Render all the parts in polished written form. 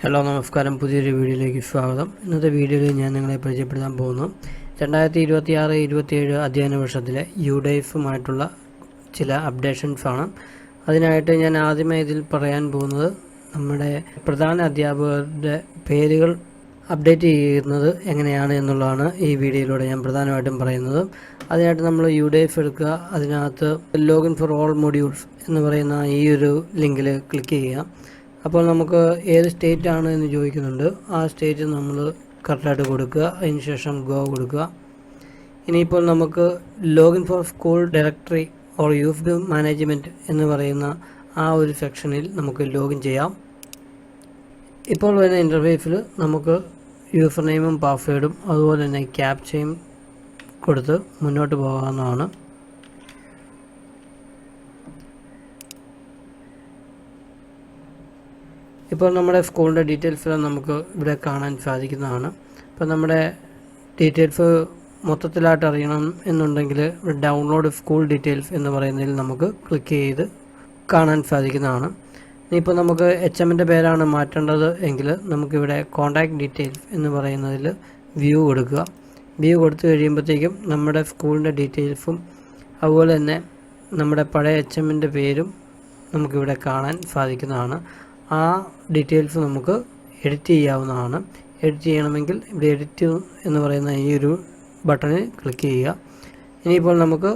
Hello നമസ്കാരം, പുതിയൊരു വീഡിയോയിലേക്ക് സ്വാഗതം. ഇന്നത്തെ വീഡിയോയിൽ ഞാൻ നിങ്ങളെ പരിചയപ്പെടുത്താൻ പോകുന്നു 2026-27 അധ്യയന വർഷത്തിലെ യുഡൈഫുമായിട്ടുള്ള ചില അപ്ഡേഷൻസ് ആണ്. അതിനായിട്ട് ഞാൻ ആദ്യമേ ഇതിൽ പറയാൻ പോകുന്നത് നമ്മുടെ പ്രധാന അധ്യാപകരുടെ പേരുകൾ അപ്ഡേറ്റ് ചെയ്യുന്നത് എങ്ങനെയാണ് എന്നുള്ളതാണ് ഈ വീഡിയോയിലൂടെ ഞാൻ പ്രധാനമായിട്ടും പറയുന്നത്. അതിനായിട്ട് നമ്മൾ യുഡൈഫ് എടുക്കുക, അതിനകത്ത് ലോഗിൻ ഫോർ ഓൾ മൊഡ്യൂൾസ് എന്ന് പറയുന്ന ഈ ഒരു ലിങ്കിൽ ക്ലിക്ക് ചെയ്യുക. അപ്പോൾ നമുക്ക് ഏത് സ്റ്റേറ്റ് ആണ് എന്ന് ചോദിക്കുന്നുണ്ട്. ആ സ്റ്റേറ്റ് നമ്മൾ കറക്റ്റായിട്ട് കൊടുക്കുക. അതിനുശേഷം ഗോ കൊടുക്കുക. ഇനിയിപ്പോൾ നമുക്ക് login four school directory or used management എന്ന് പറയുന്ന ആ ഒരു സെക്ഷനിൽ നമുക്ക് ലോഗിൻ ചെയ്യാം. ഇപ്പോൾ വരുന്ന ഇൻ്റർഫേസിൽ നമുക്ക് യൂസർ നെയിമും പാസ്വേഡും അതുപോലെ തന്നെ ക്യാപ്ചയും കൊടുത്ത് മുന്നോട്ട് പോകാവുന്നതാണ്. ഇപ്പോൾ നമ്മുടെ സ്കൂളിൻ്റെ ഡീറ്റെയിൽസ് നമുക്ക് ഇവിടെ കാണാൻ സാധിക്കുന്നതാണ്. ഇപ്പോൾ നമ്മുടെ ഡീറ്റെയിൽസ് മൊത്തത്തിലായിട്ട് അറിയണം എന്നുണ്ടെങ്കിൽ ഡൗൺലോഡ് സ്കൂൾ ഡീറ്റെയിൽസ് എന്ന് പറയുന്നതിൽ നമുക്ക് ക്ലിക്ക് ചെയ്ത് കാണാൻ സാധിക്കുന്നതാണ്. ഇനിയിപ്പോൾ നമുക്ക് HMൻ്റെ പേരാണ് മാറ്റേണ്ടത് എങ്കിൽ നമുക്കിവിടെ കോൺടാക്റ്റ് ഡീറ്റെയിൽസ് എന്ന് പറയുന്നതിൽ വ്യൂ കൊടുക്കുക. വ്യൂ കൊടുത്തു കഴിയുമ്പോഴത്തേക്കും നമ്മുടെ സ്കൂളിൻ്റെ ഡീറ്റെയിൽസും അതുപോലെ തന്നെ നമ്മുടെ പഴയ HMൻ്റെ പേരും നമുക്കിവിടെ കാണാൻ സാധിക്കുന്നതാണ്. ആ ഡീറ്റെയിൽസ് നമുക്ക് എഡിറ്റ് ചെയ്യാവുന്നതാണ്. എഡിറ്റ് ചെയ്യണമെങ്കിൽ ഇവിടെ എഡിറ്റ് എന്ന് പറയുന്ന ഈ ഒരു ബട്ടണിൽ ക്ലിക്ക് ചെയ്യുക. ഇനിയിപ്പോൾ നമുക്ക്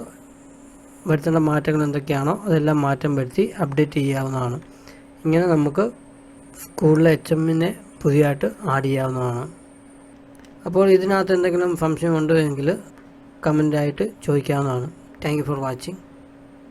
വരുത്തേണ്ട മാറ്റങ്ങൾ എന്തൊക്കെയാണോ അതെല്ലാം മാറ്റം വരുത്തി അപ്ഡേറ്റ് ചെയ്യാവുന്നതാണ്. ഇങ്ങനെ നമുക്ക് സ്കൂളിലെ HMനെ പുതിയതായിട്ട് ആഡ് ചെയ്യാവുന്നതാണ്. അപ്പോൾ ഇതിനകത്ത് എന്തെങ്കിലും സംശയമുണ്ടോ എങ്കിൽ കമൻ്റായിട്ട് ചോദിക്കാവുന്നതാണ്. Thank you for watching.